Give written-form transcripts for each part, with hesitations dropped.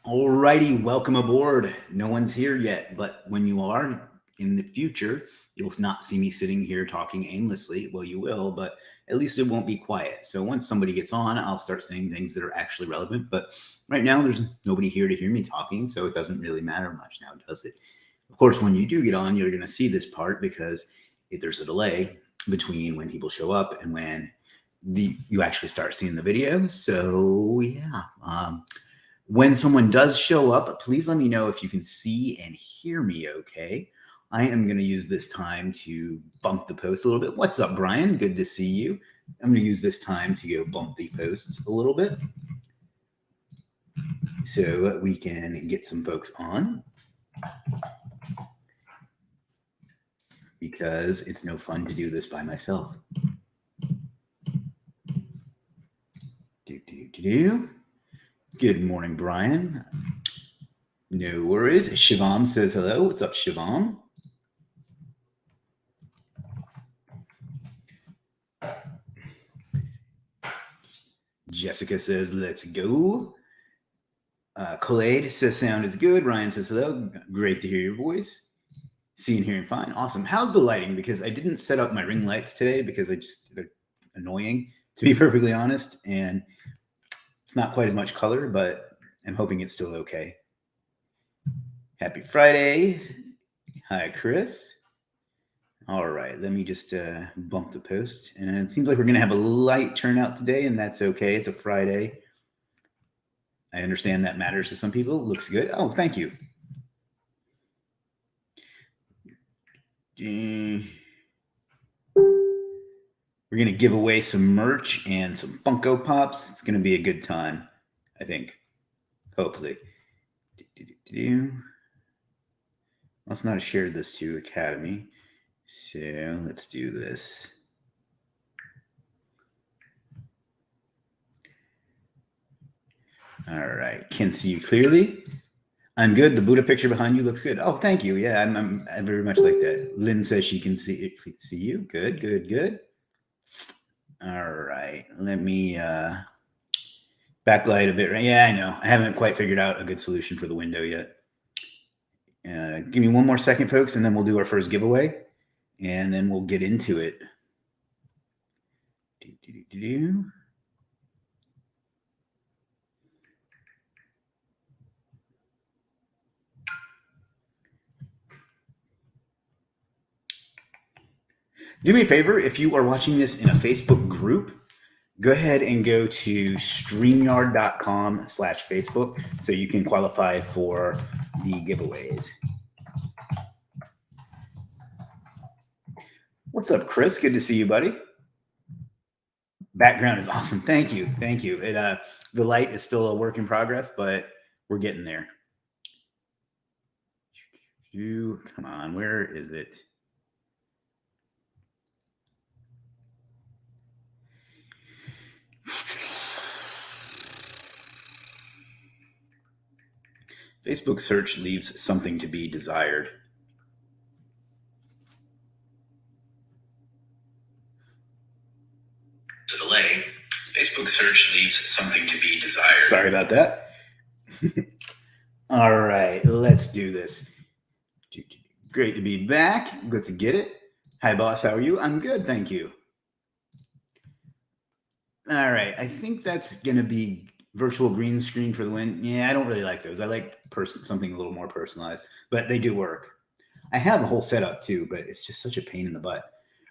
Alrighty, welcome aboard. No one's here yet, but when you are in the future, you'll not see me sitting here talking aimlessly. Well, you will, but at least it won't be quiet. So once somebody gets on, I'll start saying things that are actually relevant. But right now, there's nobody here to hear me talking, so it doesn't really matter much now, does it? Of course, when you do get on, you're going to see this part because there's a delay between when people show up and when you actually start seeing the video. So yeah. When someone does show up, please let me know if you can see and hear me okay. I am going to use this time to bump the post a little bit. What's up, Brian? Good to see you. I'm going to use this time to go bump the posts a little bit so we can get some folks on, because it's no fun to do this by myself. Good morning, Brian. No worries. Shivam says hello. What's up, Shivam? Jessica says, let's go. Khaled says, sound is good. Ryan says, hello. Great to hear your voice. Seeing, hearing fine. Awesome. How's the lighting? Because I didn't set up my ring lights today because they're annoying, to be perfectly honest. And it's not quite as much color, but I'm hoping it's still okay. Happy Friday. Hi, Chris. All right, let me just bump the post. And it seems like we're going to have a light turnout today, and that's okay. It's a Friday. I understand that matters to some people. Looks good. Oh, thank you. We're going to give away some merch and some Funko Pops. It's going to be a good time, I think. Hopefully. Must not have shared this to Academy. So let's do this. All right. Can see you clearly. I'm good. The Buddha picture behind you looks good. Oh, thank you. Yeah, I'm very much like that. Lynn says she can see you. Good, good, good. All right. Let me backlight a bit. Yeah, I know. I haven't quite figured out a good solution for the window yet. Give me one more second, folks, and then we'll do our first giveaway, and then we'll get into it. Do me a favor, if you are watching this in a Facebook group, go ahead and go to streamyard.com/Facebook so you can qualify for the giveaways. What's up, Chris? Good to see you, buddy. Background is awesome. Thank you. Thank you. The light is still a work in progress, but we're getting there. Come on, where is it? Facebook search leaves something to be desired. Delay. Facebook search leaves something to be desired. Sorry about that. All right, let's do this. Great to be back. Let's get it. Hi, boss. How are you? I'm good, thank you. All right, I think that's going to be virtual green screen for the win. Yeah, I don't really like those. I like something a little more personalized, but they do work. I have a whole setup too, but it's just such a pain in the butt.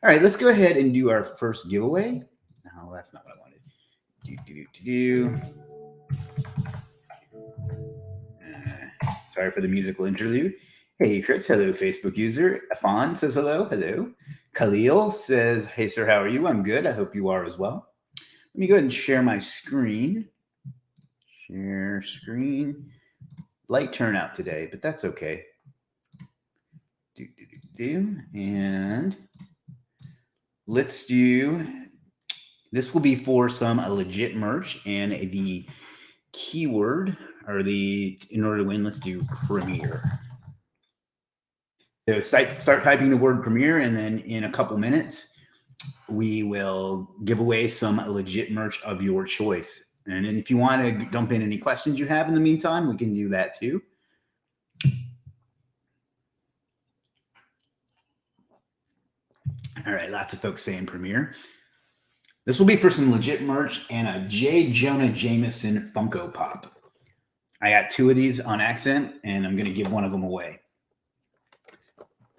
All right, let's go ahead and do our first giveaway. No, that's not what I wanted. Sorry for the musical interlude. Hey, Chris. Hello, Facebook user. Afan says hello. Hello. Khalil says, hey, sir, how are you? I'm good. I hope you are as well. Let me go ahead and share my screen. Share screen. Light turnout today, but that's okay. And let's do, this will be for some legit merch, and the keyword or in order to win, let's do Premier. So start typing the word Premier, and then in a couple minutes, we will give away some legit merch of your choice. And if you want to dump in any questions you have in the meantime, we can do that too. All right, lots of folks saying Premier. This will be for some legit merch and a J. Jonah Jameson Funko Pop. I got 2 of these on accident, and I'm going to give one of them away.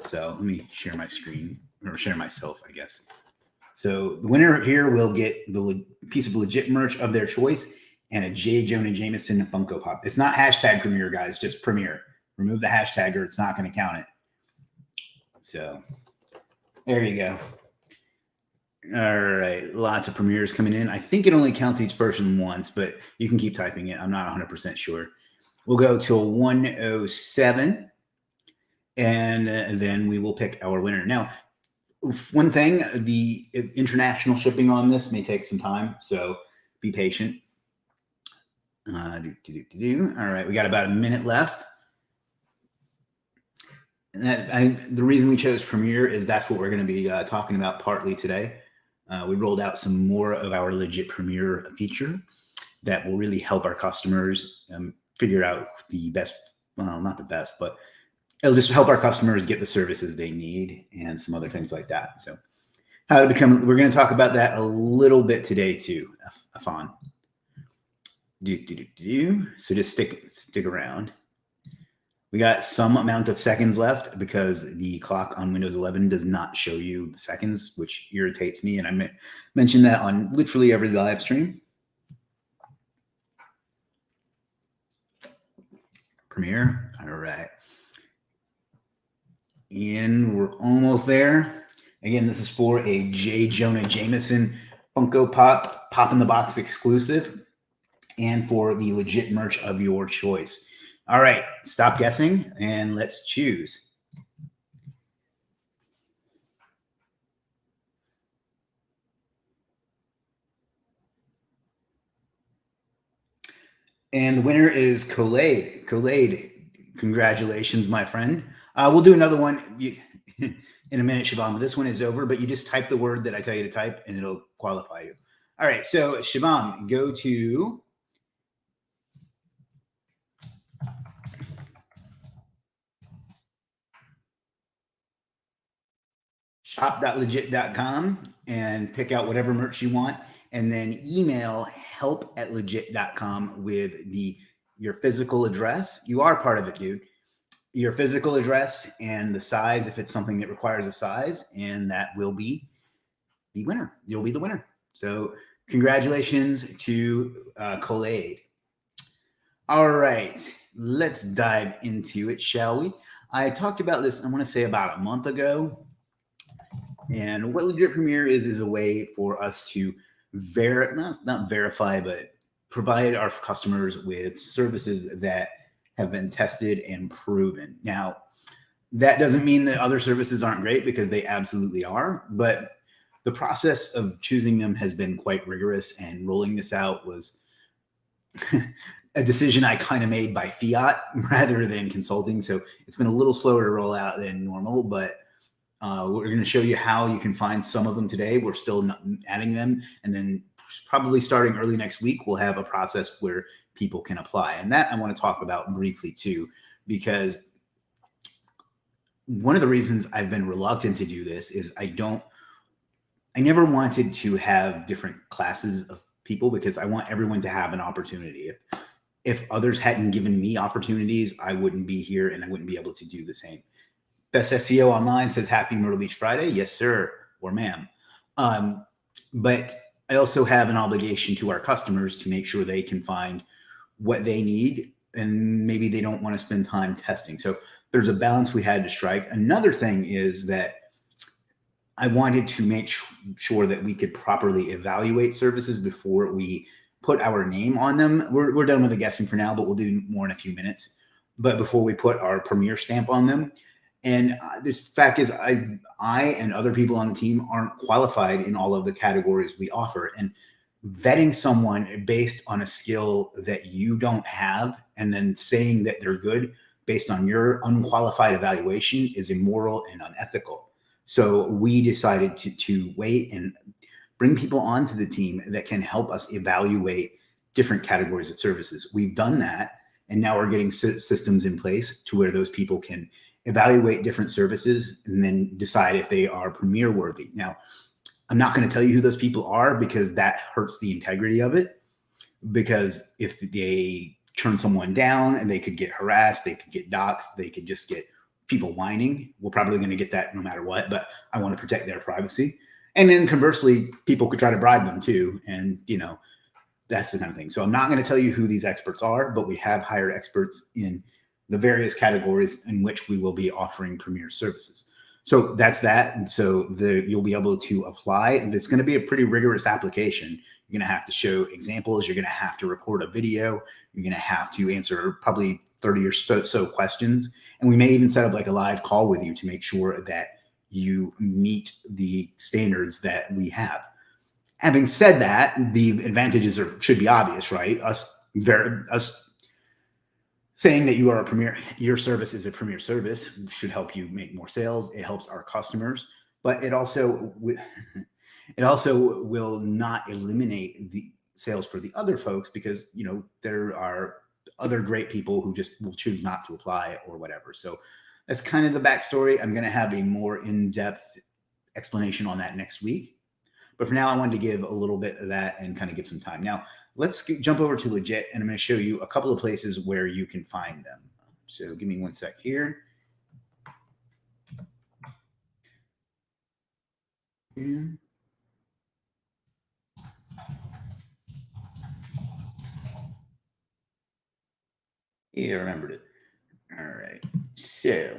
So let me share my screen, or share myself, I guess. So the winner here will get the piece of legit merch of their choice and a J. Jonah Jameson Funko Pop. It's not hashtag Premier, guys, just Premier. Remove the hashtag or it's not going to count it. So there you go. All right, lots of premieres coming in. I think it only counts each person once, but you can keep typing it. I'm not 100% sure. We'll go till 107, and then we will pick our winner. Now, one thing, the international shipping on this may take some time, so be patient. All right, we got about a minute left. And the reason we chose Premier is that's what we're going to be talking about partly today. We rolled out some more of our Legiit Premier feature that will really help our customers figure out the best, well, not the best, but it'll just help our customers get the services they need and some other things like that. So how to become, we're going to talk about that a little bit today too, Afan. So just stick around. We got some amount of seconds left because the clock on Windows 11 does not show you the seconds, which irritates me. And I mentioned that on literally every live stream. Premiere. All right. And we're almost there. Again, this is for a J. Jonah Jameson Funko Pop in the Box exclusive and for the legit merch of your choice. All right, stop guessing and let's choose. And the winner is Khaled. Khaled, congratulations, my friend. We'll do another one in a minute, Shabam. This one is over, but you just type the word that I tell you to type and it'll qualify you. All right, so Shabam, go to shop.legit.com and pick out whatever merch you want, and then email help@legit.com with your physical address. You are part of it, dude. Your physical address and the size, if it's something that requires a size, and that will be the winner. You'll be the winner. So congratulations to Khaled. All right, let's dive into it, shall we? I talked about this, I want to say about a month ago. And what Legiit Premier is a way for us to not verify, but provide our customers with services that have been tested and proven. Now, that doesn't mean that other services aren't great, because they absolutely are. But the process of choosing them has been quite rigorous, and rolling this out was a decision I kind of made by fiat rather than consulting. So it's been a little slower to roll out than normal, but we're going to show you how you can find some of them today. We're still not adding them. And then probably starting early next week, we'll have a process where people can apply. And that I want to talk about briefly too, because one of the reasons I've been reluctant to do this is I never wanted to have different classes of people, because I want everyone to have an opportunity. If others hadn't given me opportunities, I wouldn't be here and I wouldn't be able to do the same. Best SEO Online says happy Myrtle Beach Friday. Yes, sir, or ma'am. But I also have an obligation to our customers to make sure they can find what they need, and maybe they don't want to spend time testing. So there's a balance we had to strike. Another thing is that I wanted to make sure that we could properly evaluate services before we put our name on them. We're done with the guessing for now, but we'll do more in a few minutes. But before we put our Premier stamp on them. And the fact is, I and other people on the team aren't qualified in all of the categories we offer. And vetting someone based on a skill that you don't have, and then saying that they're good based on your unqualified evaluation, is immoral and unethical. So we decided to wait and bring people onto the team that can help us evaluate different categories of services. We've done that, and now we're getting systems in place to where those people can evaluate different services and then decide if they are Premier worthy. Now, I'm not going to tell you who those people are because that hurts the integrity of it. Because if they turn someone down and they could get harassed, they could get doxxed, they could just get people whining. We're probably going to get that no matter what, but I want to protect their privacy. And then conversely, people could try to bribe them too. And, that's the kind of thing. So I'm not going to tell you who these experts are, but we have hired experts in the various categories in which we will be offering Premier services. So that's that. And so you'll be able to apply. And it's going to be a pretty rigorous application. You're going to have to show examples. You're going to have to record a video. You're going to have to answer probably 30 or so questions. And we may even set up like a live call with you to make sure that you meet the standards that we have. Having said that, the advantages should be obvious, right? Us saying that you are a Premier, your service is a Premier service should help you make more sales. It helps our customers, but it also will not eliminate the sales for the other folks because there are other great people who just will choose not to apply or whatever. So that's kind of the backstory. I'm going to have a more in-depth explanation on that next week. But for now, I wanted to give a little bit of that and kind of give some time. Now, let's jump over to Legiit, and I'm going to show you a couple of places where you can find them. So give me one sec here. Yeah, I remembered it. All right. So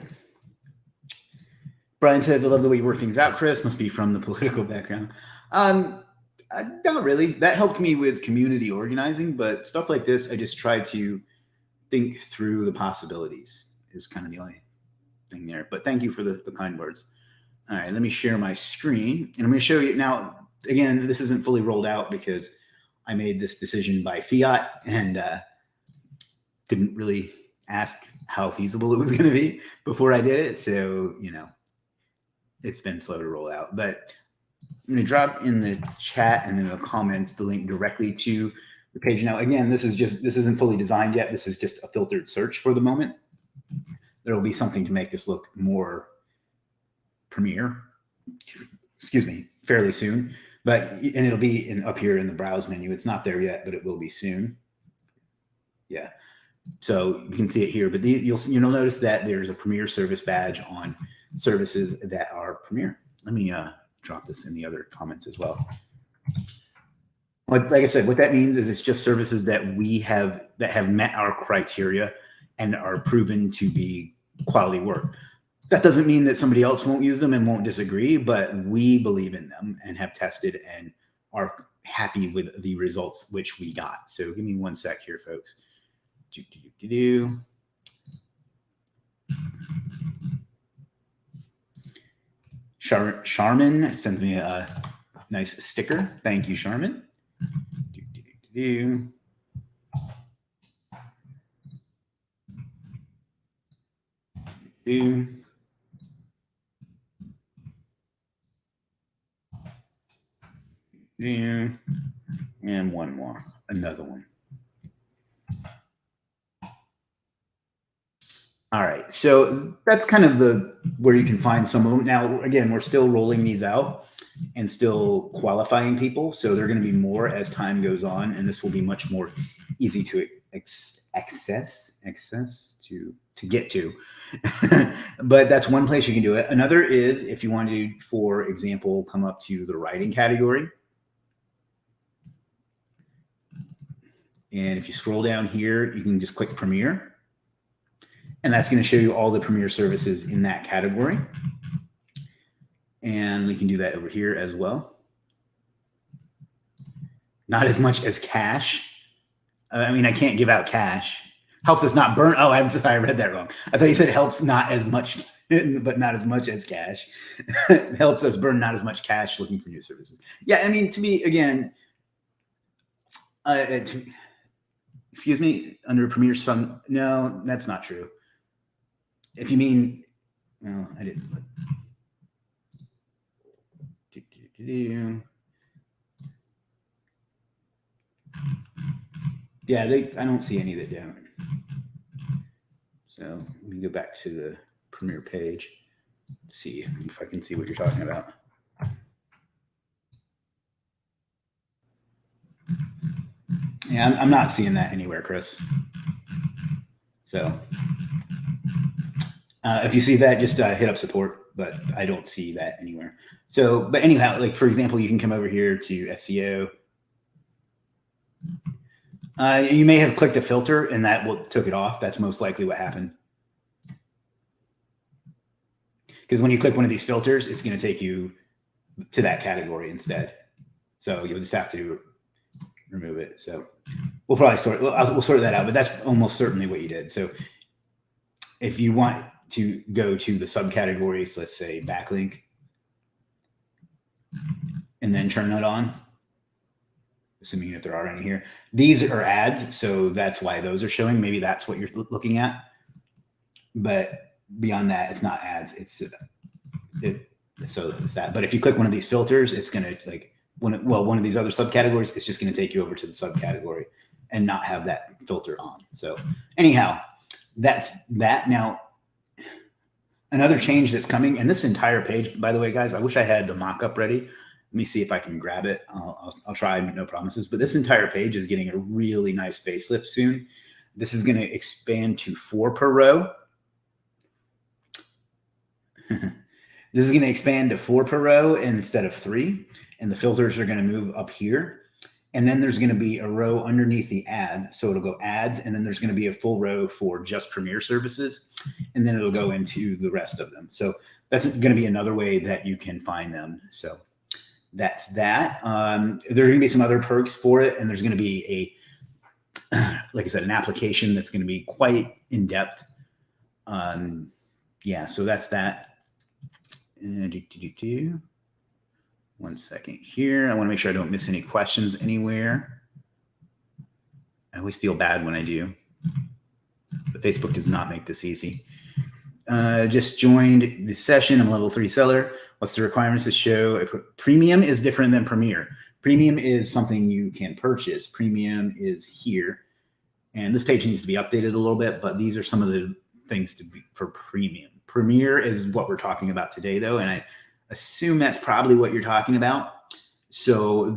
Brian says, I love the way you work things out, Chris. Must be from the political background. Not really. That helped me with community organizing, but stuff like this, I just try to think through the possibilities is kind of the only thing there. But thank you for the kind words. All right, let me share my screen. And I'm going to show you now, again, this isn't fully rolled out because I made this decision by fiat and didn't really ask how feasible it was going to be before I did it. So, it's been slow to roll out. But I'm going to drop in the chat and in the comments the link directly to the page. Now, again, this isn't fully designed yet. This is just a filtered search for the moment. There will be something to make this look more Premier, fairly soon. And it'll be up here in the browse menu. It's not there yet, but it will be soon. Yeah. So you can see it here, but you'll notice that there's a Premier service badge on services that are Premier. Let me drop this in the other comments as well. Like I said, what that means is it's just services that have met our criteria and are proven to be quality work. That doesn't mean that somebody else won't use them and won't disagree, but we believe in them and have tested and are happy with the results which we got. So give me one sec here, folks. Charmin sends me a nice sticker. Thank you, Charmin. And one more, another one. All right, so that's kind of where you can find some of them. Now, again, we're still rolling these out and still qualifying people, so they're going to be more as time goes on, and this will be much more easy to access to get to. But that's one place you can do it. Another is if you want to, for example, come up to the writing category. And if you scroll down here, you can just click Premier. And that's going to show you all the Premier services in that category. And we can do that over here as well. Not as much as cash. I mean, I can't give out cash. Helps us not burn. Oh, I read that wrong. I thought you said helps not as much, but not as much as cash. Helps us burn not as much cash looking for new services. Yeah, I mean, to me, again, excuse me, under Premier Sun. No, that's not true. If you mean, no, I didn't. Yeah, I don't see any that don't. So let me go back to the Premier page, see if I can see what you're talking about. Yeah, I'm not seeing that anywhere, Chris. So if you see that, just hit up support, but I don't see that anywhere. So, but anyhow, like for example, you can come over here to SEO. You may have clicked a filter and that took it off. That's most likely what happened. Because when you click one of these filters, it's going to take you to that category instead. So you'll just have to remove it. So we'll probably we'll sort that out, but that's almost certainly what you did. So if you want to go to the subcategories, let's say backlink, and then turn that on, assuming that there are any here. These are ads, so that's why those are showing. Maybe that's what you're looking at. But beyond that, it's not ads. So it's that. But if you click one of these filters, it's going to like one of these other subcategories. It's just going to take you over to the subcategory and not have that filter on. So anyhow, that's that. Now, another change that's coming, and this entire page, by the way, guys, I wish I had the mock-up ready. Let me see if I can grab it. I'll try, no promises. But this entire page is getting a really nice facelift soon. This is going to expand to 4 per row. This is going to expand to 4 per row instead of 3. And the filters are going to move up here. And then there's going to be a row underneath the ads. So it'll go ads, and then there's going to be a full row for just Premier services. And then it'll go into the rest of them. So that's going to be another way that you can find them. So that's that. There's going to be some other perks for it. And there's going to be like I said, an application that's going to be quite in depth. Yeah, so that's that. 1 second here. I want to make sure I don't miss any questions anywhere. I always feel bad when I do. But Facebook does not make this easy. Just joined the session. I'm a level 3 seller. What's the requirements to show? Premium is different than Premier. Premium is something you can purchase. Premium is here. And this page needs to be updated a little bit, but these are some of the things to be for Premium. Premier is what we're talking about today, though, and I assume that's probably what you're talking about. So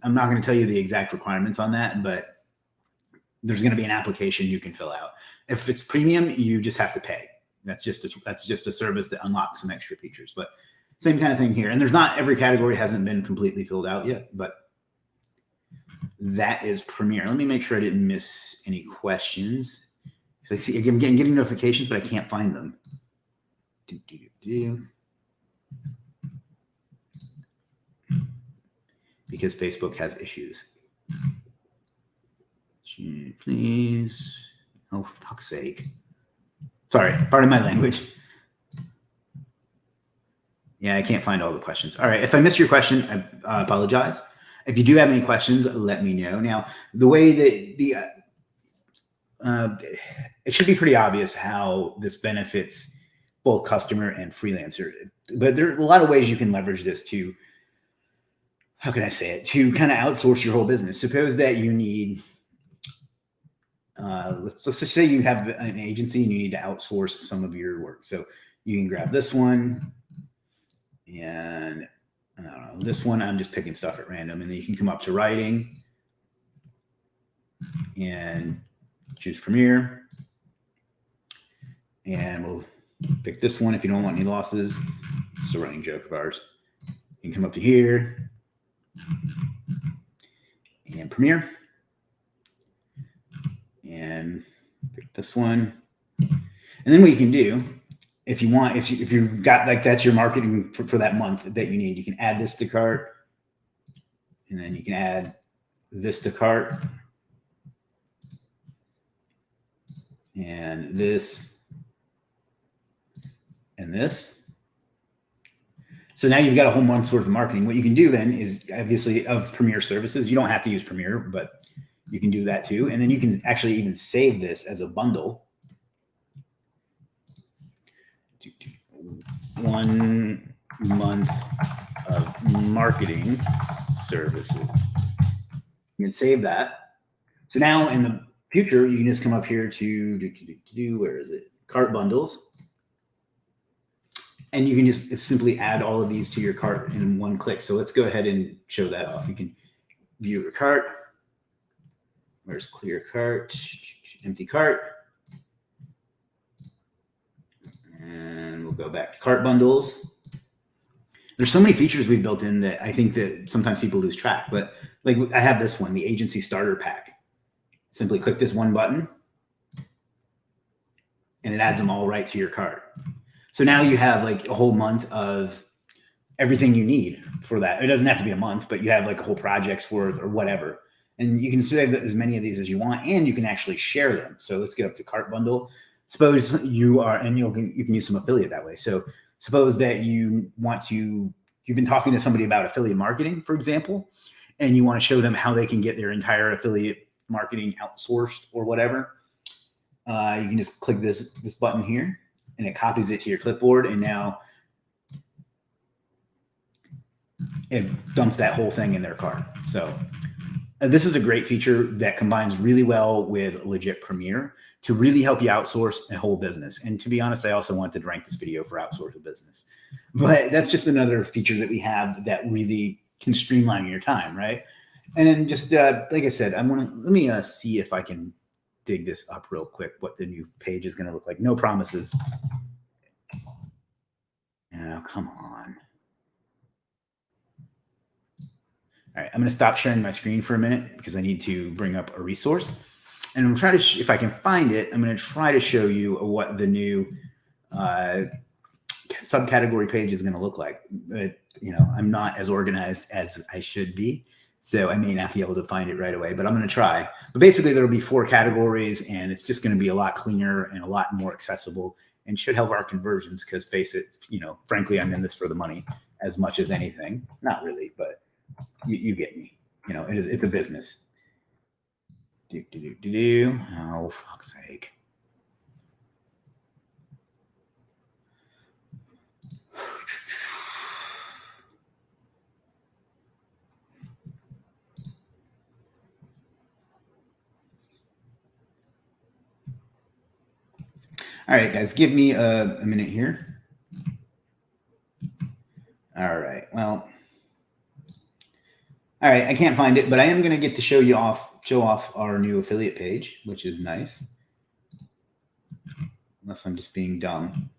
I'm not going to tell you the exact requirements on that, but there's going to be an application you can fill out. If it's Premium, you just have to pay. That's just a service that unlocks some extra features, but same kind of thing here. And there's not every category hasn't been completely filled out yet, but that is Premier. Let me make sure I didn't miss any questions. Because I see, again, getting notifications, but I can't find them. Because Facebook has issues. Please. Oh, for fuck's sake. Sorry, pardon my language. Yeah, I can't find all the questions. All right, if I missed your question, I apologize. If you do have any questions, let me know. Now, the way that it should be pretty obvious how this benefits both customer and freelancer. But there are a lot of ways you can leverage this to, how can I say it, to kind of outsource your whole business. Suppose that you need, let's just say you have an agency and you need to outsource some of your work. So you can grab this one and I don't know, this one, I'm just picking stuff at random, and then you can come up to writing and choose Premier. And we'll pick this one if you don't want any losses. It's a running joke of ours. You can come up to here and Premier. And pick this one. And then what you can do, if you want, if you've got like that's your marketing for that month that you need, you can add this to cart. And then you can add this to cart. And this. And this. So now you've got a whole month's worth of marketing. What you can do then is obviously of Premier services. You don't have to use Premier, but you can do that too. And then you can actually even save this as a bundle. 1 month of marketing services. You can save that. So now in the future, you can just come up here to where is it? Cart bundles. And you can just simply add all of these to your cart in one click. So let's go ahead and show that off. You can view your cart. Where's clear cart? Empty cart. And we'll go back to cart bundles. There's so many features we've built in that I think that sometimes people lose track. But like I have this one, the agency starter pack. Simply click this one button and it adds them all right to your cart. So now you have like a whole month of everything you need for that. It doesn't have to be a month, but you have like a whole project's worth or whatever. And you can save as many of these as you want, and you can actually share them. So let's get up to cart bundle. Suppose you are, and you can use some affiliate that way. So suppose that you've been talking to somebody about affiliate marketing, for example, and you want to show them how they can get their entire affiliate marketing outsourced or whatever. You can just click this button here and it copies it to your clipboard. And now it dumps that whole thing in their cart. So this is a great feature that combines really well with Legiit Premier to really help you outsource a whole business. And to be honest, I also wanted to rank this video for outsource a business, but that's just another feature that we have that really can streamline your time, right? And then just like I said, let me see if I can dig this up real quick, what the new page is going to look like. No promises. Oh, come on. All right, I'm going to stop sharing my screen for a minute because I need to bring up a resource. And I'm trying to, if I can find it, I'm going to try to show you what the new subcategory page is going to look like. But, I'm not as organized as I should be, so I may not be able to find it right away, but I'm going to try. But basically, there will be 4 categories, and it's just going to be a lot cleaner and a lot more accessible and should help our conversions because, face it, frankly, I'm in this for the money as much as anything. Not really, but you get me. It's a business. Oh, fuck's sake. All right, guys, give me a minute here. All right, well, all right, I can't find it, but I am going to get to show off our new affiliate page, which is nice. Unless I'm just being dumb.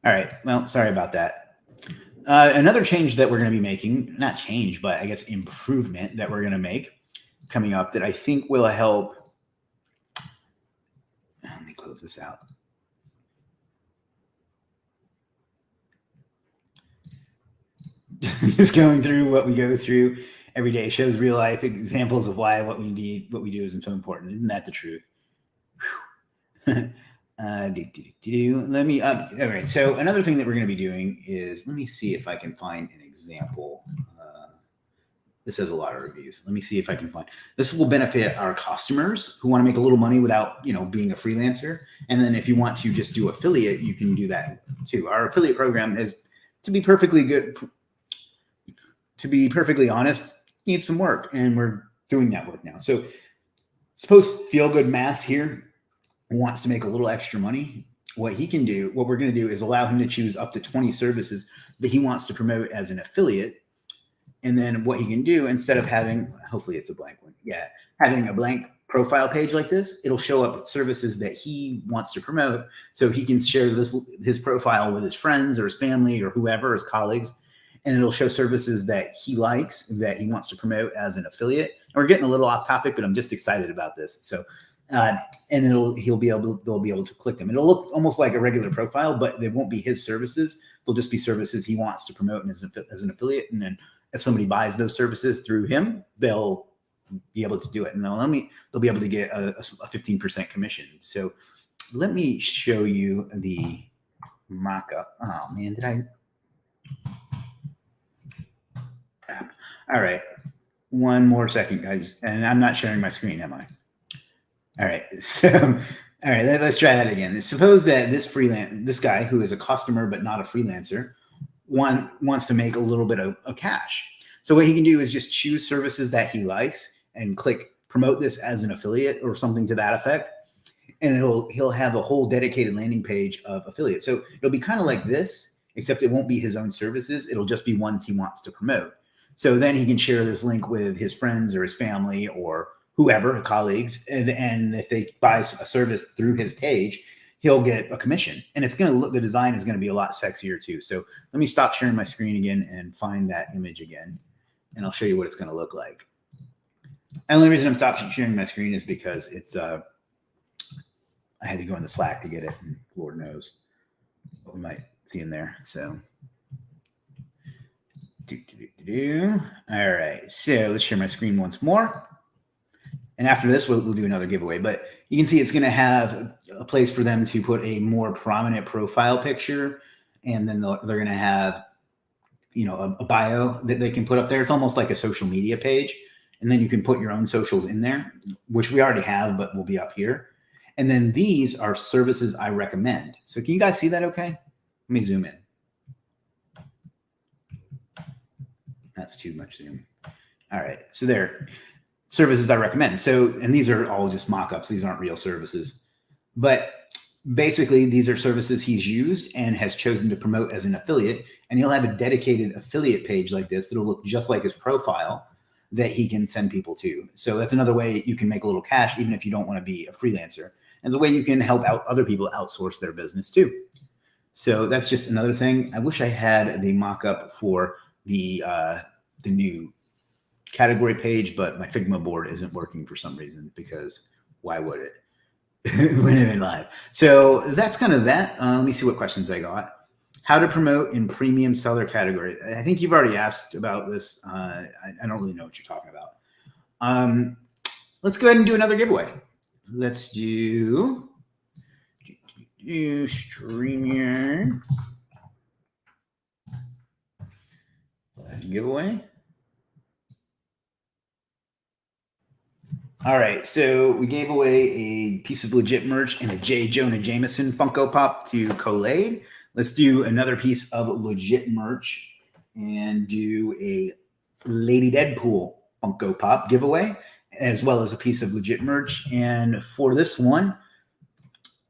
All right, well, sorry about that. Another change that we're going to be making, not change, but I guess improvement that we're going to make coming up that I think will help. Let me close this out. Just going through what we go through every day shows real life examples of why what we do is so important. Isn't that the truth? Let me all right. So another thing that we're going to be doing is, let me see if I can find an example. This has a lot of reviews. Let me see if I can find. This will benefit our customers who want to make a little money without, being a freelancer. And then if you want to just do affiliate, you can do that too. Our affiliate program is, to be perfectly honest, needs some work, and we're doing that work now. So suppose Feel Good Mass here wants to make a little extra money. What we're going to do is allow him to choose up to 20 services that he wants to promote as an affiliate. And then what he can do, instead of having, hopefully it's a blank one. Yeah. Having a blank profile page like this, it'll show up services that he wants to promote. So he can share his profile with his friends or his family or whoever, his colleagues. And it'll show services that he likes, that he wants to promote as an affiliate. And we're getting a little off topic, but I'm just excited about this. So, and they'll be able to click them. It'll look almost like a regular profile, but they won't be his services. They'll just be services he wants to promote as an affiliate. And then if somebody buys those services through him, they'll be able to do it. And they'll be able to get a 15% commission. So let me show you the mock-up. Oh man, did I? Crap. All right. One more second, guys. And I'm not sharing my screen, am I? All right. So, all right, let's try that again. Suppose that this guy who is a customer but not a freelancer wants to make a little bit of cash. So what he can do is just choose services that he likes and click promote this as an affiliate or something to that effect. And he'll have a whole dedicated landing page of affiliates. So it'll be kind of like this, except it won't be his own services. It'll just be ones he wants to promote. So then he can share this link with his friends or his family or whoever, colleagues. And if they buy a service through his page, he'll get a commission. And it's going to look, the design is going to be a lot sexier too. So let me stop sharing my screen again and find that image again. And I'll show you what it's going to look like. And the only reason I'm stopping sharing my screen is because it's, I had to go into Slack to get it. And Lord knows what we might see in there. So, all right. So let's share my screen once more. And after this, we'll do another giveaway. But you can see it's going to have a place for them to put a more prominent profile picture. And then they're going to have, you know, a bio that they can put up there. It's almost like a social media page. And then you can put your own socials in there, which we already have, but will be up here. And then these are services I recommend. So can you guys see that okay? Let me zoom in. That's too much zoom. All right. So there, services I recommend. So, and these are all just mock-ups. These aren't real services. But basically, these are services he's used and has chosen to promote as an affiliate. And he'll have a dedicated affiliate page like this that'll look just like his profile that he can send people to. So that's another way you can make a little cash, even if you don't want to be a freelancer. As a way you can help out other people outsource their business too. So that's just another thing. I wish I had the mock-up for the new category page, but my Figma board isn't working for some reason, because why would it? When I'm in live. So that's kind of that. Let me see what questions I got. How to promote in premium seller category. I think you've already asked about this. I don't really know what you're talking about. Let's go ahead and do another giveaway. Let's do Streamer giveaway. All right, so we gave away a piece of Legiit merch and a J. Jonah Jameson Funko Pop to Collade. Let's do another piece of Legiit merch and do a Lady Deadpool Funko Pop giveaway, as well as a piece of Legiit merch. And for this one,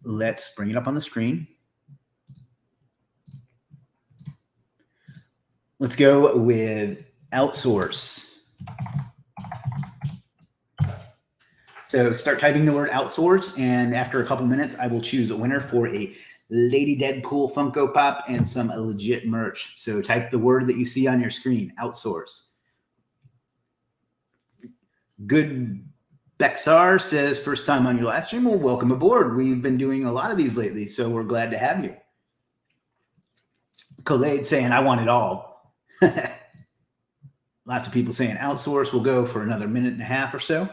let's bring it up on the screen. Let's go with Outsource. So start typing the word outsource, and after a couple minutes, I will choose a winner for a Lady Deadpool Funko Pop and some Legiit merch. So type the word that you see on your screen, outsource. Good Bexar says, first time on your live stream. Well, welcome aboard. We've been doing a lot of these lately, so we're glad to have you. Collade saying, I want it all. Lots of people saying outsource. We'll go for another minute and a half or so.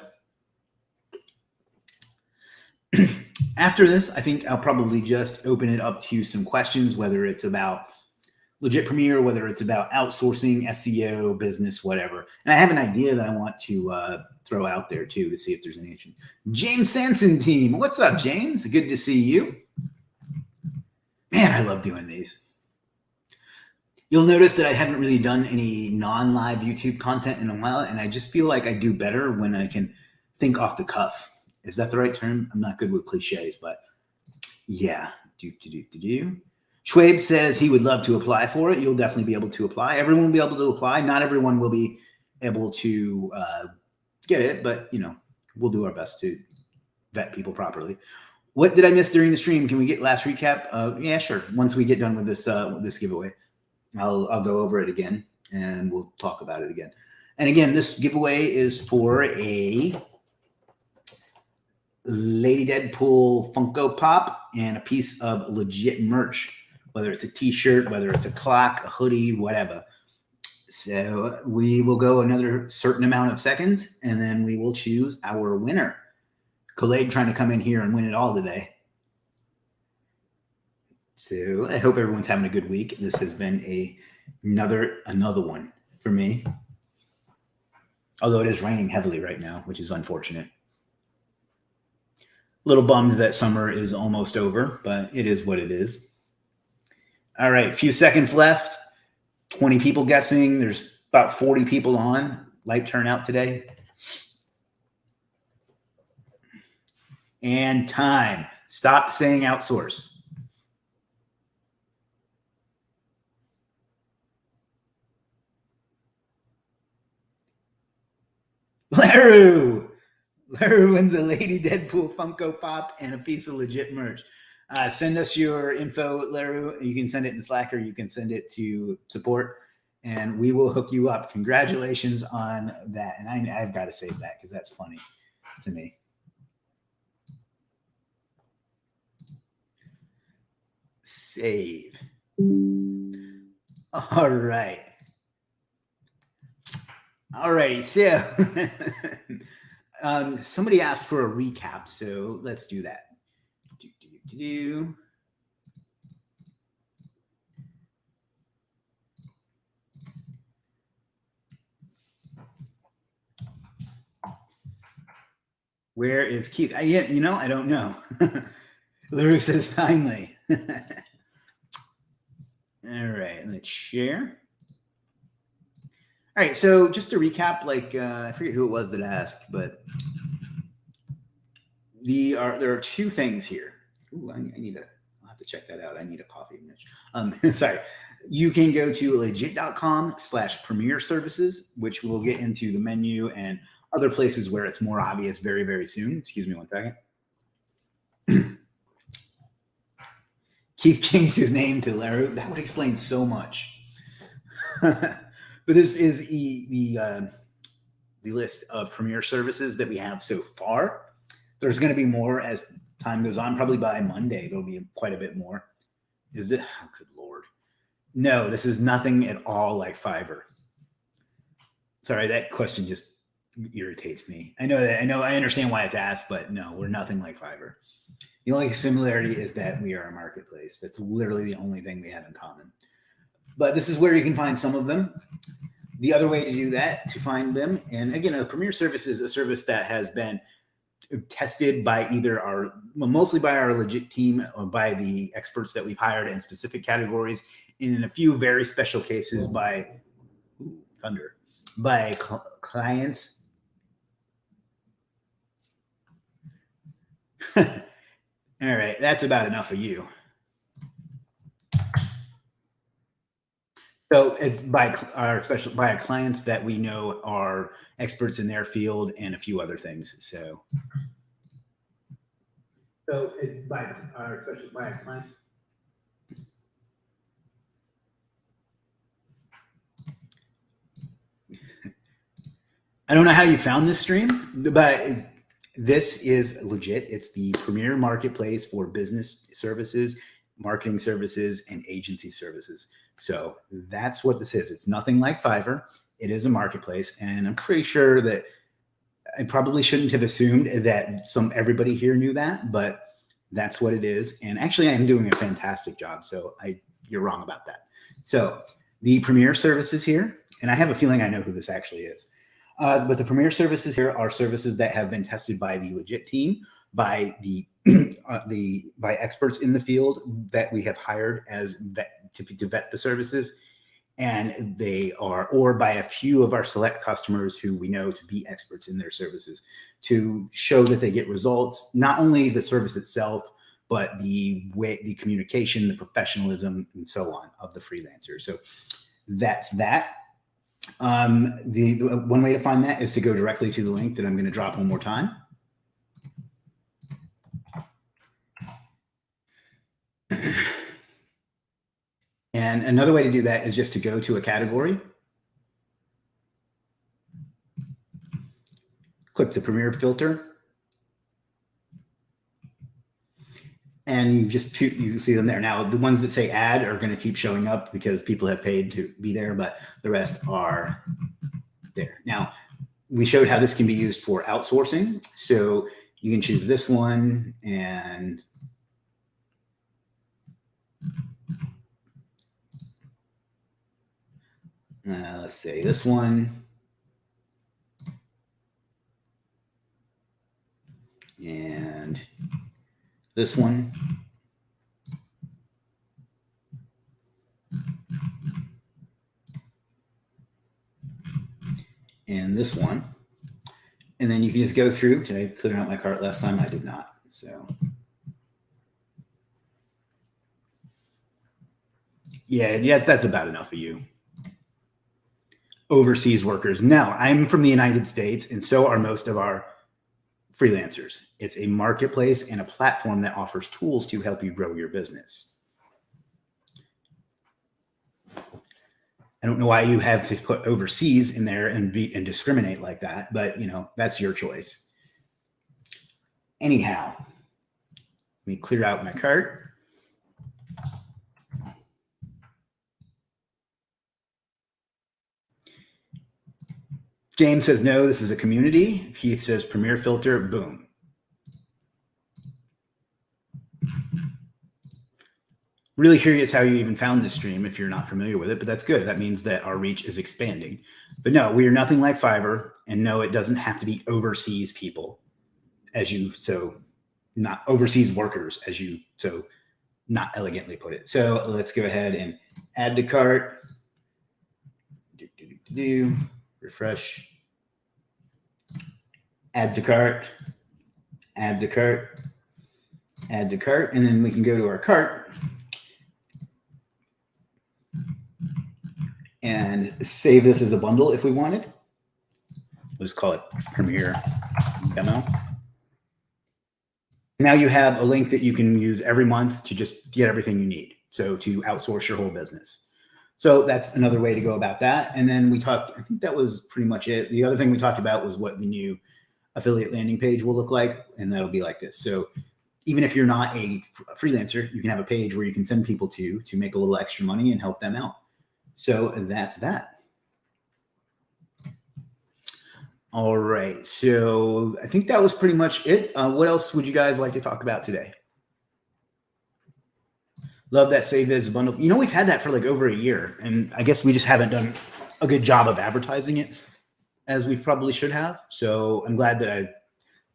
After this, I think I'll probably just open it up to some questions, whether it's about Legiit Premier, whether it's about outsourcing, SEO, business, whatever. And I have an idea that I want to throw out there too to see if there's any action. James Sanson team. What's up, James? Good to see you. Man, I love doing these. You'll notice that I haven't really done any non-live YouTube content in a while, and I just feel like I do better when I can think off the cuff. Is that the right term? I'm not good with cliches, but yeah. Schwabe says he would love to apply for it. You'll definitely be able to apply. Everyone will be able to apply. Not everyone will be able to get it, but you know, we'll do our best to vet people properly. What did I miss during the stream? Can we get last recap? Yeah, sure. Once we get done with this this giveaway, I'll go over it again and we'll talk about it again. And again, this giveaway is for a Lady Deadpool Funko Pop and a piece of Legiit merch, whether it's a t-shirt, whether it's a clock, a hoodie, whatever. So we will go another certain amount of seconds and then we will choose our winner. Collade trying to come in here and win it all today. So I hope everyone's having a good week. This has been another one for me. Although it is raining heavily right now, which is unfortunate. A little bummed that summer is almost over, but it is what it is. All right, a few seconds left. 20 people guessing. There's about 40 people on. Light turnout today. And time. Stop saying outsource. Laru wins a Lady Deadpool Funko Pop and a piece of legit merch. Send us your info, Laru. You can send it in Slack or you can send it to support, and we will hook you up. Congratulations on that. And I've got to save that because that's funny to me. Save. All right. Alrighty, so somebody asked for a recap, so let's do that. Where is Keith? I don't know. Lou says finally. All right, let's share. All right, so just to recap, I forget who it was that asked, but there are two things here. Ooh, I'll have to check that out. I need a coffee. Sorry. You can go to legit.com/premier services, which we'll get into the menu and other places where it's more obvious very, very soon. Excuse me one second. Keith changed his name to Larry. That would explain so much. But this is the list of premier services that we have so far. There's going to be more as time goes on. Probably by Monday, there'll be quite a bit more. Is it? Oh, good Lord. No, this is nothing at all like Fiverr. Sorry, that question just irritates me. I understand why it's asked, but no, we're nothing like Fiverr. The only similarity is that we are a marketplace. That's literally the only thing we have in common. But this is where you can find some of them. The other way to do that, to find them, and again, a premier service is a service that has been tested by mostly by our legit team or by the experts that we've hired in specific categories, and in a few very special cases by clients. All right, that's about enough of you. So it's by our clients that we know are experts in their field and a few other things. So it's by our clients. I don't know how you found this stream, but this is legit. It's the premier marketplace for business services, marketing services, and agency services. So that's what this is. It's nothing like Fiverr. It is a marketplace, and I'm pretty sure that I probably shouldn't have assumed that everybody here knew that, but that's what it is. And actually, I am doing a fantastic job. So you're wrong about that. So the premier services here, and I have a feeling I know who this actually is. But the premier services here are services that have been tested by the legit team, by by experts in the field that we have hired to vet the services, and or by a few of our select customers who we know to be experts in their services, to show that they get results, not only the service itself, but the communication, the professionalism, and so on of the freelancer. So that's that. The one way to find that is to go directly to the link that I'm going to drop one more time. And another way to do that is just to go to a category, click the Premier filter, and just you see them there. Now, the ones that say add are going to keep showing up because people have paid to be there, but the rest are there. Now, we showed how this can be used for outsourcing. So you can choose this one and let's say this one. And this one. And this one. And then you can just go through. Did I clear out my cart last time? I did not. So yeah, that's about enough of you. Overseas workers. No, I'm from the United States, and so are most of our freelancers. It's a marketplace and a platform that offers tools to help you grow your business. I don't know why you have to put overseas in there and discriminate like that, but that's your choice. Anyhow, let me clear out my cart. James says no, this is a community. Heath says Premier filter, boom. Really curious how you even found this stream if you're not familiar with it, but that's good. That means that our reach is expanding. But no, we are nothing like Fiverr, and no, it doesn't have to be overseas people, not overseas workers, as you so not elegantly put it. So let's go ahead and add to cart. Refresh. Add to cart. Add to cart. Add to cart, and then we can go to our cart and save this as a bundle if we wanted. We'll just call it Premier Demo. Now you have a link that you can use every month to just get everything you need. So to outsource your whole business. So that's another way to go about that. And then we talked, I think that was pretty much it. The other thing we talked about was what the new affiliate landing page will look like. And that'll be like this. So even if you're not a freelancer, you can have a page where you can send people to make a little extra money and help them out. So that's that. All right. So I think that was pretty much it. What else would you guys like to talk about today? Love that save as a bundle. We've had that for like over a year, and I guess we just haven't done a good job of advertising it as we probably should have. So I'm glad that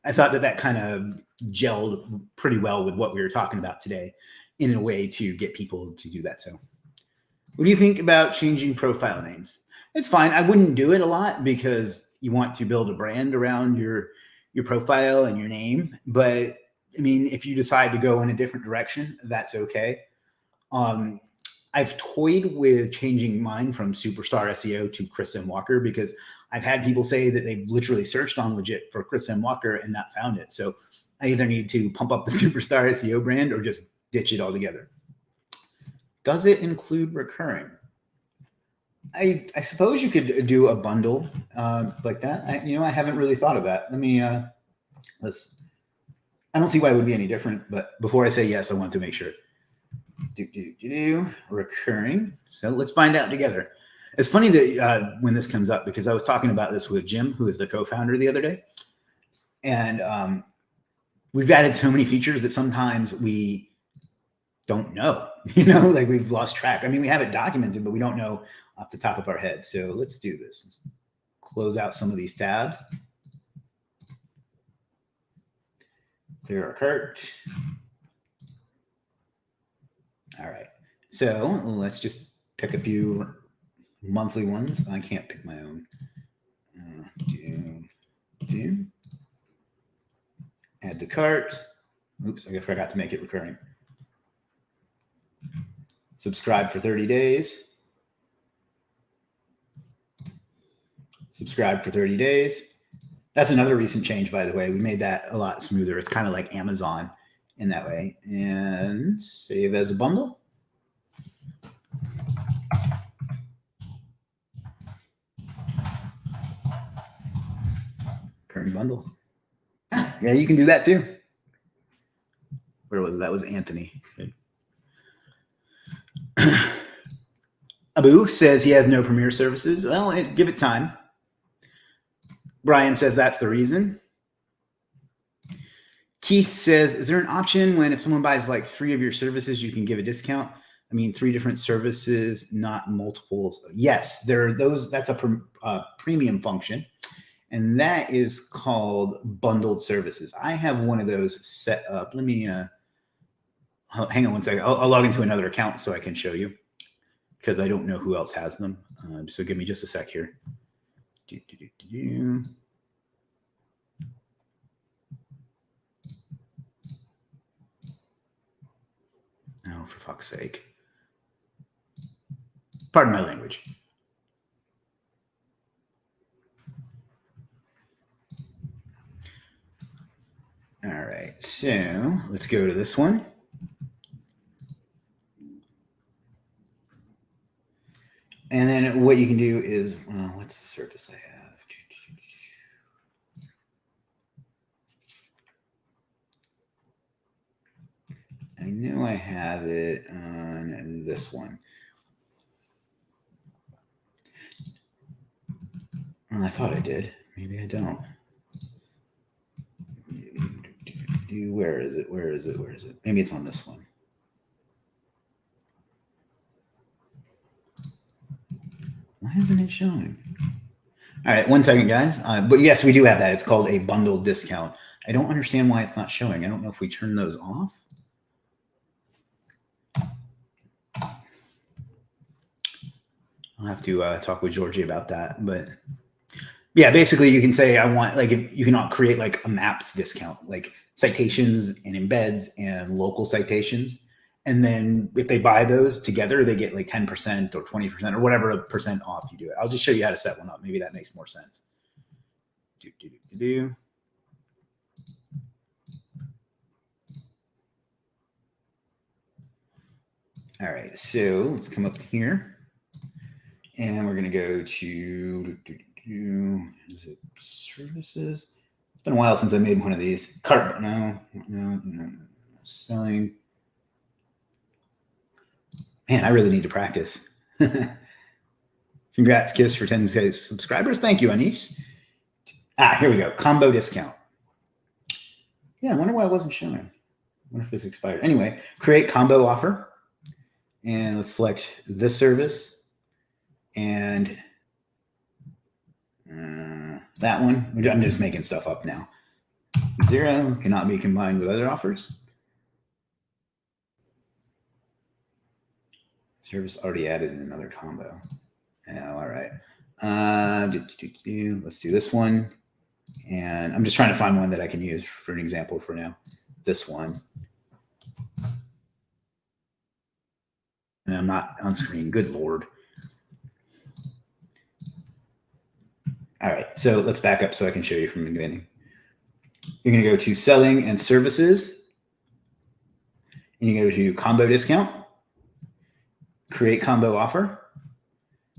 I thought that kind of gelled pretty well with what we were talking about today in a way to get people to do that. So what do you think about changing profile names? It's fine. I wouldn't do it a lot because you want to build a brand around your profile and your name. But I mean, if you decide to go in a different direction, that's okay. I've toyed with changing mine from Superstar SEO to Chris M. Walker because I've had people say that they've literally searched on Legiit for Chris M. Walker and not found it. So I either need to pump up the Superstar SEO brand or just ditch it altogether. Does it include recurring? I suppose you could do a bundle like that. I haven't really thought of that. Let me I don't see why it would be any different, but before I say yes, I want to make sure. Recurring. So let's find out together. It's funny that when this comes up, because I was talking about this with Jim, who is the co-founder, the other day. And we've added so many features that sometimes we don't know, like we've lost track. I mean, we have it documented, but we don't know off the top of our head. So let's do this. Let's close out some of these tabs. Clear our cart. All right. So let's just pick a few monthly ones. I can't pick my own. Add to cart. Oops, I forgot to make it recurring. Subscribe for 30 days. Subscribe for 30 days. That's another recent change, by the way. We made that a lot smoother. It's kind of like Amazon in that way. And save as a bundle. Current bundle. Yeah, you can do that too. Where was it? That was Anthony. Abu says he has no Premier services. Well, give it time. Brian says that's the reason. Keith says, is there an option when if someone buys like 3 of your services, you can give a discount? I mean, 3 different services, not multiples. Yes, there are those. That's a premium function. And that is called bundled services. I have one of those set up. Let me hang on one second. I'll log into another account so I can show you because I don't know who else has them. So give me just a sec here. for fuck's sake. Pardon my language. All right, so let's go to this one. And then what you can do is, well, what's the service I have? I know I have it on this one. Well, I thought I did. Maybe I don't. Where is it? Where is it? Where is it? Maybe it's on this one. Why isn't it showing? All right, 1 second, guys. But yes, we do have that. It's called a bundle discount. I don't understand why it's not showing. I don't know if we turn those off. I'll have to talk with Georgie about that. But yeah, basically you can say I want, like, if you can create like a maps discount, like citations and embeds and local citations. And then if they buy those together, they get like 10% or 20% or whatever percent off you do it. I'll just show you how to set one up. Maybe that makes more sense. All right, so let's come up here. And we're going to go to, is it services? It's been a while since I made one of these. Cart, no. Selling. Man, I really need to practice. Congrats, Kiss, for 10K subscribers. Thank you, Anish. Here we go. Combo discount. Yeah, I wonder why it wasn't showing. I wonder if it's expired. Anyway, create combo offer. And let's select this service. And that one. I'm just making stuff up now. 0 cannot be combined with other offers. Service already added in another combo. Oh, all right. Let's do this one. And I'm just trying to find one that I can use for an example for now. This one. And I'm not on screen. Good Lord. All right. So let's back up so I can show you from the beginning. You're going to go to selling and services. And you go to combo discount. Create combo offer.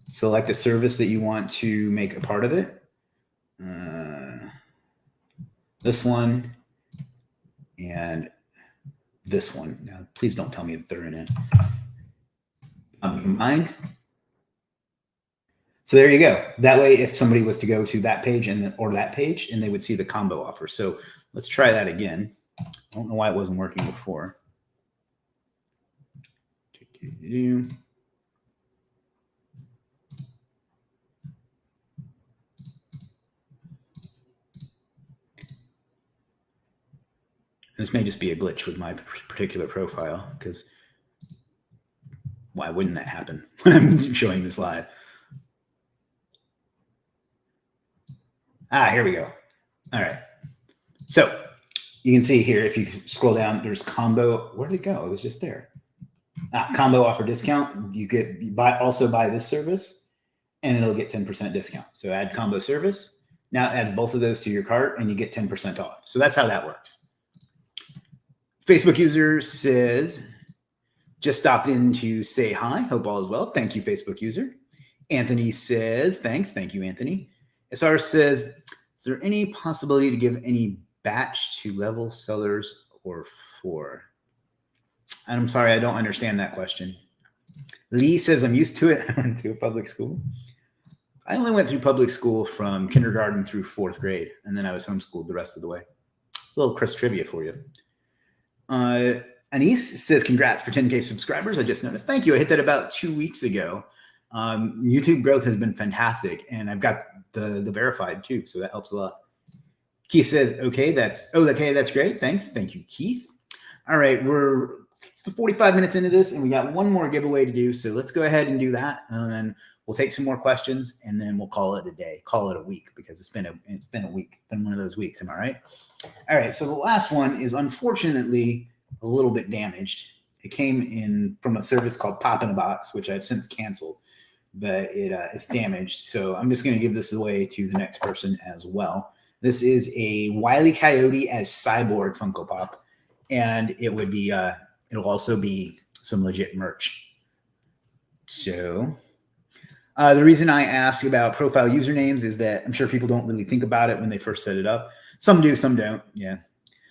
Select a service that you want to make a part of it. This one and this one. Now, please don't tell me that they're in it. Combined. So there you go. That way, if somebody was to go to that page or that page, and they would see the combo offer. So let's try that again. I don't know why it wasn't working before. This may just be a glitch with my particular profile, because why wouldn't that happen when I'm showing this live? Here we go. All right. So you can see here, if you scroll down, there's combo. Where did it go? It was just there. Combo offer discount. You get also buy this service, and it'll get 10% discount. So add combo service. Now it adds both of those to your cart, and you get 10% off. So that's how that works. Facebook user says, just stopped in to say hi. Hope all is well. Thank you, Facebook user. Anthony says, thanks. Thank you, Anthony. SR says, is there any possibility to give any batch to level sellers or for? I'm sorry, I don't understand that question. Lee says, I'm used to it. I went to a public school. I only went through public school from kindergarten through 4th grade, and then I was homeschooled the rest of the way. A little Chris trivia for you. Anise says, congrats for 10K subscribers. I just noticed. Thank you. I hit that about 2 weeks ago. YouTube growth has been fantastic, and I've got the verified too, so that helps a lot. Keith says, okay, that's great. Thanks. Thank you, Keith. All right, we're 45 minutes into this, and we got one more giveaway to do, so let's go ahead and do that, and then we'll take some more questions, and then we'll call it a day, call it a week, because it's been a week, been one of those weeks. Am I right? All right, so the last one is unfortunately a little bit damaged. it came in from a service called Pop in a Box, which I've since canceled, but it's damaged. So I'm just going to give this away to the next person as well. This is a Wile E. Coyote as Cyborg Funko Pop, and it would be it'll also be some legit merch. So the reason I ask about profile usernames is that I'm sure people don't really think about it when they first set it up. Some do, some don't. Yeah.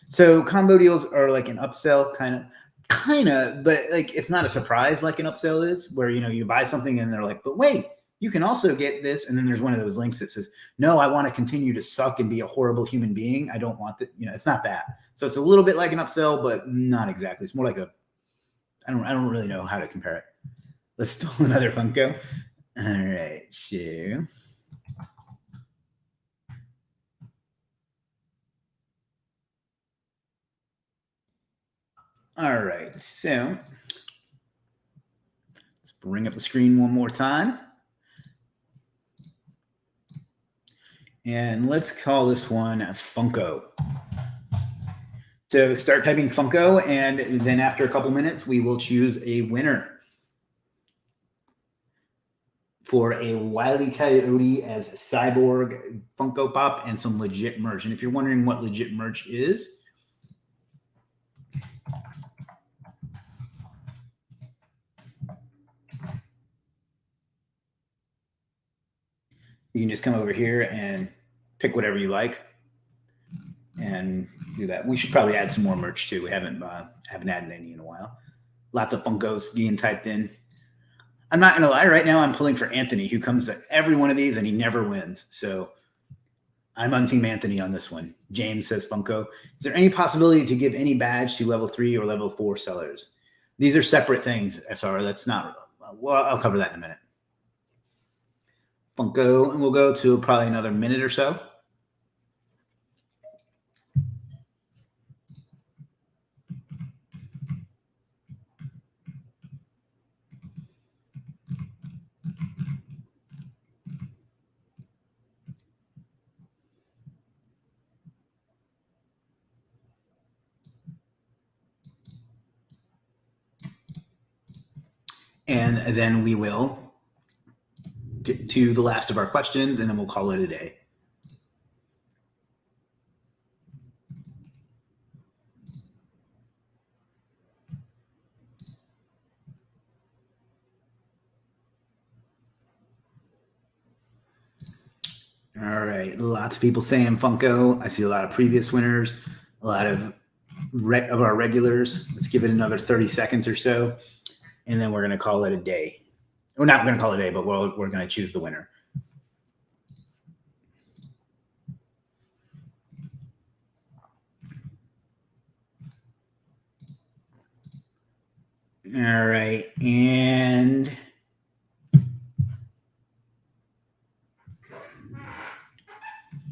So combo deals are like an upsell kind of, but like it's not a surprise like an upsell is, where you buy something and they're like, but wait, you can also get this, and then there's one of those links that says, no, I want to continue to suck and be a horrible human being. I don't want that. It's not that. So it's a little bit like an upsell, but not exactly. It's more like I don't really know how to compare it. Let's steal another Funko. All right, so all right, so let's bring up the screen one more time. And let's call this one Funko. So start typing Funko, and then after a couple minutes, we will choose a winner for a Wile E. Coyote as Cyborg Funko Pop and some legit merch. And if you're wondering what legit merch is, you can just come over here and pick whatever you like and do that. We should probably add some more merch too. We haven't added any in a while. Lots of Funkos being typed in. I'm not gonna lie, right now I'm pulling for Anthony, who comes to every one of these and he never wins. So I'm on Team Anthony on this one. James says Funko. Is there any possibility to give any badge to level 3 or level 4 sellers? These are separate things, SR. That's not, well, I'll cover that in a minute. Funko, and we'll go to probably another minute or so. And then we will get to the last of our questions, and then we'll call it a day. All right, lots of people saying Funko. I see a lot of previous winners, a lot of our regulars. Let's give it another 30 seconds or so, and then we're going to call it a day. We're not going to call it a day, but we're going to choose the winner. All right, and all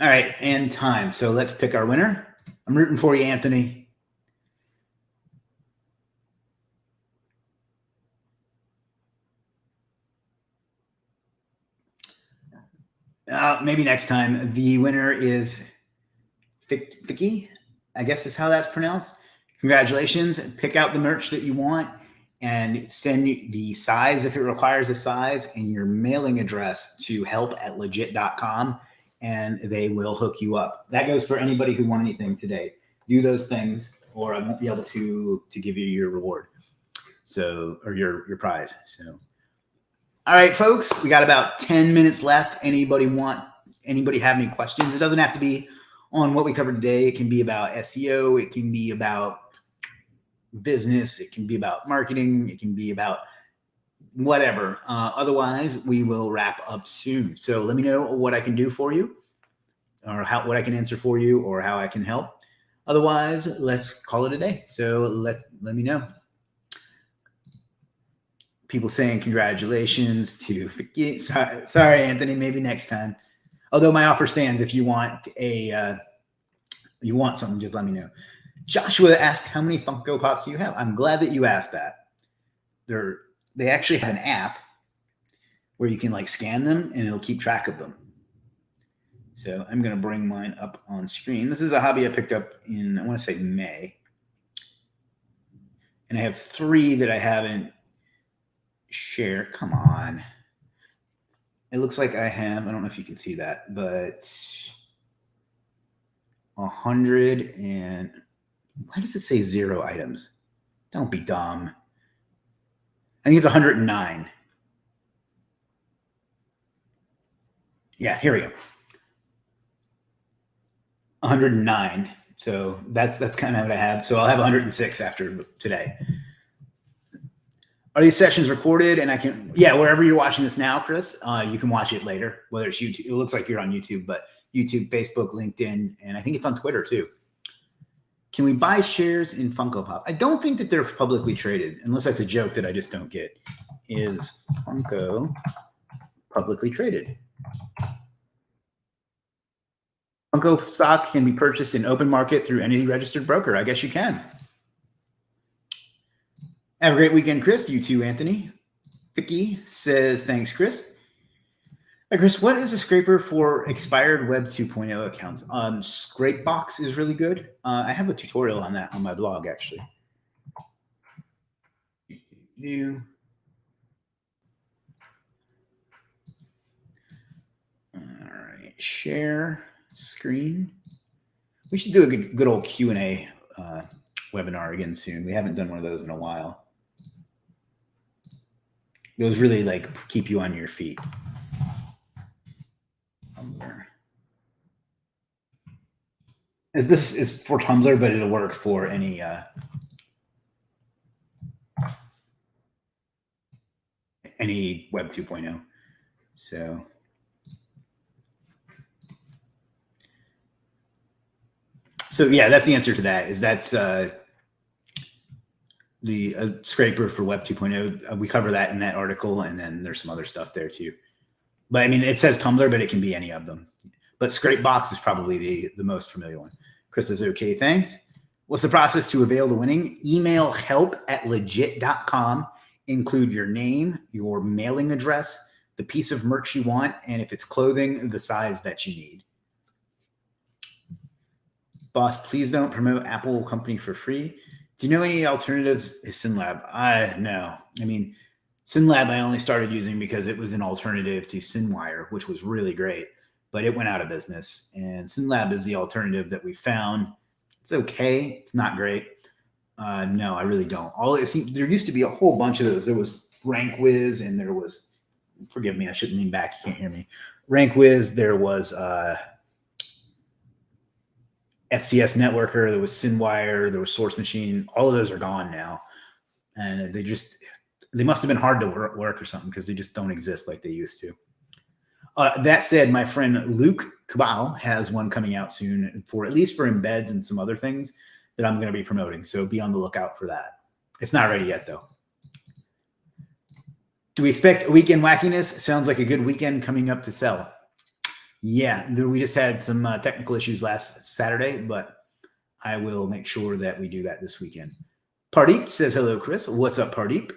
right, and time. So let's pick our winner. I'm rooting for you, Anthony. Maybe next time. The winner is Vicky, I guess is how that's pronounced. Congratulations. Pick out the merch that you want and send the size if it requires a size and your mailing address to help@legit.com, and they will hook you up. That goes for anybody who won anything today. Do those things or I won't be able to give you your reward. So, or your prize. So, all right, folks, we got about 10 minutes left. Anybody have any questions? It doesn't have to be on what we covered today. It can be about SEO. It can be about business. It can be about marketing. It can be about whatever. Otherwise, we will wrap up soon. So let me know what I can do for you, or what I can answer for you, or how I can help. Otherwise, let's call it a day. So let me know. People saying congratulations to Vicky. Sorry, Anthony. Maybe next time. Although my offer stands. If you want something, just let me know. Joshua asked, how many Funko Pops do you have? I'm glad that you asked that. They actually have an app where you can like scan them and it'll keep track of them. So I'm going to bring mine up on screen. This is a hobby I picked up in, I want to say May. And I have 3 that I haven't shared. Come on. It looks like I have, I don't know if you can see that, but 100 and why does it say 0 items? Don't be dumb. I think it's 109. Yeah, here we go. 109. So that's kind of what I have. So I'll have 106 after today. Are these sessions recorded? And I can, yeah, wherever you're watching this now, Chris, you can watch it later, whether it's YouTube. It looks like you're on YouTube, but YouTube, Facebook, LinkedIn, and I think it's on Twitter too. Can we buy shares in Funko Pop? I don't think that they're publicly traded, unless that's a joke that I just don't get. Is Funko publicly traded? Funko stock can be purchased in open market through any registered broker. I guess you can. Have a great weekend, Chris. You too, Anthony. Vicky says, thanks, Chris. Hey, Chris, what is a scraper for expired Web 2.0 accounts? Scrapebox is really good. I have a tutorial on that on my blog, actually. All right, share screen. We should do a good old Q&A webinar again soon. We haven't done one of those in a while. Those really like keep you on your feet. This is for Tumblr, but it'll work for any Web 2.0. So yeah, that's the answer to that. Is that's the scraper for Web 2.0. We cover that in that article, and then there's some other stuff there too. But I mean, it says Tumblr, but it can be any of them. But Scrapebox is probably the most familiar one. Chris says, okay, thanks. What's the process to avail the winning? Email help@legiit.com. Include your name, your mailing address, the piece of merch you want, and if it's clothing, the size that you need. Boss, please don't promote Apple company for free. Do you know any alternatives to SynLab? No. I mean, SynLab I only started using because it was an alternative to SynWire, which was really great, but it went out of business. And SynLab is the alternative that we found. It's okay. It's not great. No, I really don't. There used to be a whole bunch of those. There was RankWiz, and there was, forgive me, I shouldn't lean back. You can't hear me. RankWiz, there was FCS Networker, there was SynWire, there was Source Machine. All of those are gone now. And they must have been hard to work or something, because they just don't exist like they used to. That said, my friend Luke Cabal has one coming out soon for at least for embeds and some other things that I'm going to be promoting. So be on the lookout for that. It's not ready yet, though. Do we expect a weekend wackiness? Sounds like a good weekend coming up to sell. Yeah, we just had some technical issues last Saturday, but I will make sure that we do that this weekend. Pardeep says, hello, Chris. What's up, Pardeep?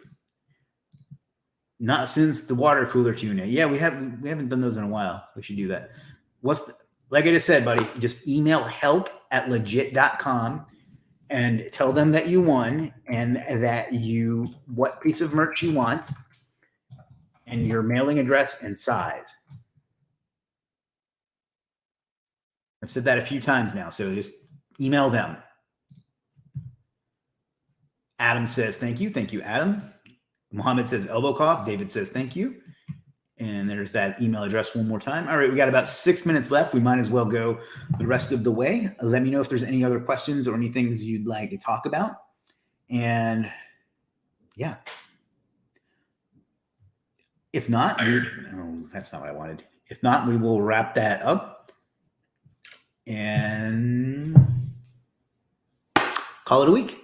Not since the water cooler Q&A. Yeah, we haven't done those in a while. We should do that. Like I just said, buddy, just email help@legiit.com and tell them that you won and that what piece of merch you want and your mailing address and size. I've said that a few times now, so just email them. Adam says, thank you. Thank you, Adam. Mohammed says, elbow cough. David says, thank you. And there's that email address one more time. All right, we got about 6 minutes left. We might as well go the rest of the way. Let me know if there's any other questions or any things you'd like to talk about. And yeah. If not, that's not what I wanted. If not, we will wrap that up and call it a week.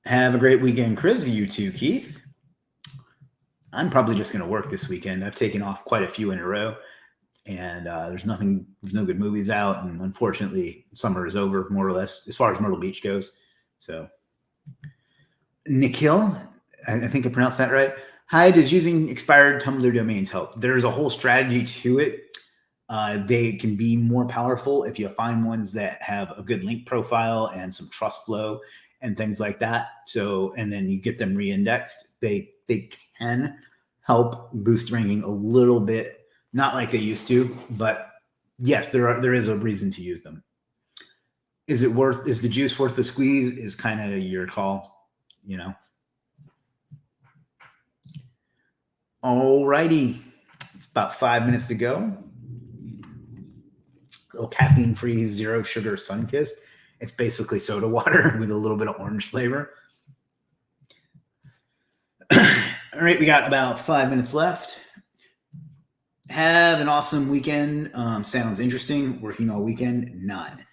Have a great weekend, Chris. You too, Keith. I'm probably just going to work this weekend. I've taken off quite a few in a row, and there's no good movies out. And unfortunately, summer is over, more or less, as far as Myrtle Beach goes. So, Nikhil, I think I pronounced that right. Hi, does using expired Tumblr domains help? There's a whole strategy to it. They can be more powerful if you find ones that have a good link profile and some trust flow and things like that. So, and then you get them re-indexed. They can help boost ranking a little bit, not like they used to, but yes, there is a reason to use them. Is the juice worth the squeeze? Is kind of your call, you know. All righty, about 5 minutes to go. Little caffeine-free, zero sugar Sunkist. It's basically soda water with a little bit of orange flavor. All right, we got about 5 minutes left. Have an awesome weekend. Sounds interesting. Working all weekend? None.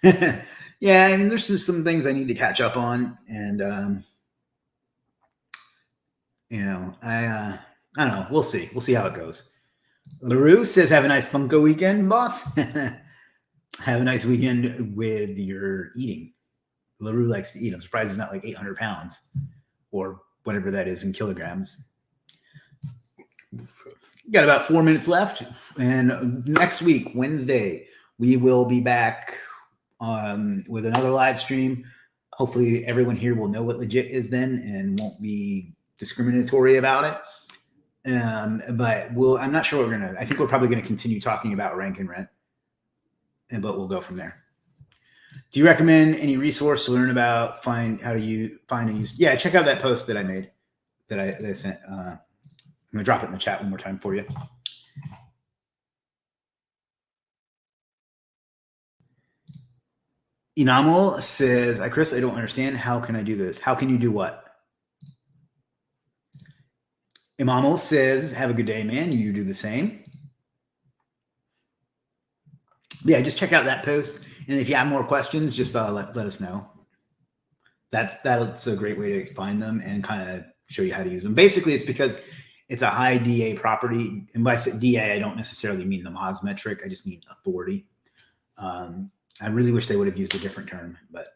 Yeah, I mean, there's just some things I need to catch up on, and you know, I don't know. We'll see. We'll see how it goes. LaRue says, "Have a nice Funko weekend, boss." Have a nice weekend with your eating. LaRue likes to eat. I'm surprised he's not like 800 pounds or whatever that is in kilograms. Got about 4 minutes left. And next week, Wednesday, we will be back with another live stream. Hopefully everyone here will know what Legiit is then and won't be discriminatory about it. But I'm not sure what we're going to, I think we're probably going to continue talking about rank and rent, but we'll go from there. Do you recommend any resource to learn about find and use? Yeah, check out that post that I made that I sent. I'm gonna drop it in the chat one more time for you. Enamel says, Chris, I don't understand. How can I do this? How can you do what? Enamel says, have a good day, man. You do the same. Yeah, just check out that post. And if you have more questions, just let us know. That's a great way to find them and kind of show you how to use them. Basically, it's because it's a high DA property. And by DA, I don't necessarily mean the Moz metric. I just mean authority. I really wish they would have used a different term. But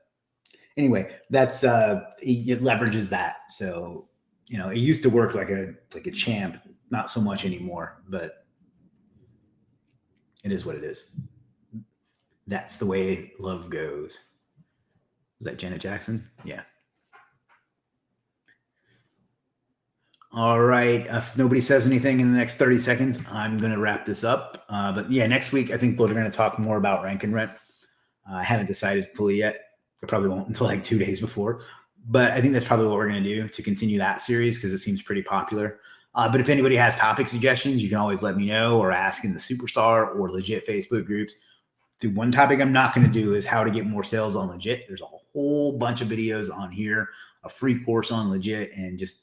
anyway, that's it leverages that. So, you know, it used to work like a champ. Not so much anymore, but it is what it is. That's the way love goes. Is that Janet Jackson? Yeah. All right. If nobody says anything in the next 30 seconds, I'm going to wrap this up. But yeah, next week, I think we're going to talk more about rank and rent. I haven't decided fully yet. I probably won't until like 2 days before. But I think that's probably what we're going to do to continue that series because it seems pretty popular. But if anybody has topic suggestions, you can always let me know or ask in the Superstar or Legiit Facebook groups. The one topic I'm not going to do is how to get more sales on Legiit. There's a whole bunch of videos on here, a free course on Legiit, and just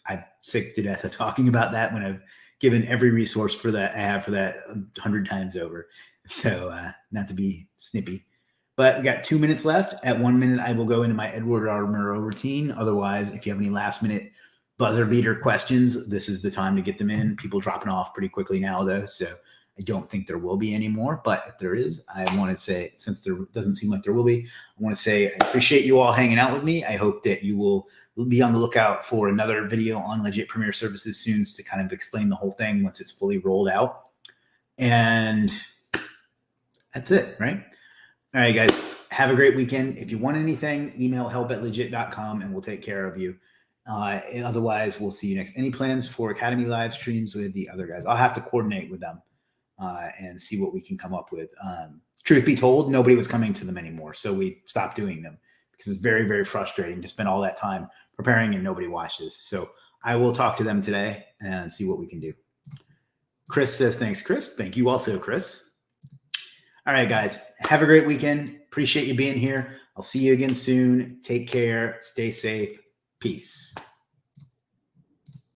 I'm sick to death of talking about that when I've given every resource for that I have for that 100 times over. So not to be snippy, but we got 2 minutes left. At 1 minute, I will go into my Edward R. Murrow routine. Otherwise, if you have any last minute buzzer beater questions, this is the time to get them in. People dropping off pretty quickly now, though. So I don't think there will be any more, but if there is, I want to say, since there doesn't seem like there will be, I want to say I appreciate you all hanging out with me. I hope that you will be on the lookout for another video on Legiit Premier Services soon to kind of explain the whole thing once it's fully rolled out. And that's it, right? All right, guys, have a great weekend. If you want anything, email help@legiit.com and we'll take care of you. Otherwise, we'll see you next. Any plans for Academy live streams with the other guys? I'll have to coordinate with them. And see what we can come up with. Truth be told, nobody was coming to them anymore. So we stopped doing them because it's very, very frustrating to spend all that time preparing and nobody watches. So I will talk to them today and see what we can do. Chris says, thanks, Chris. Thank you also, Chris. All right, guys, have a great weekend. Appreciate you being here. I'll see you again soon. Take care. Stay safe. Peace.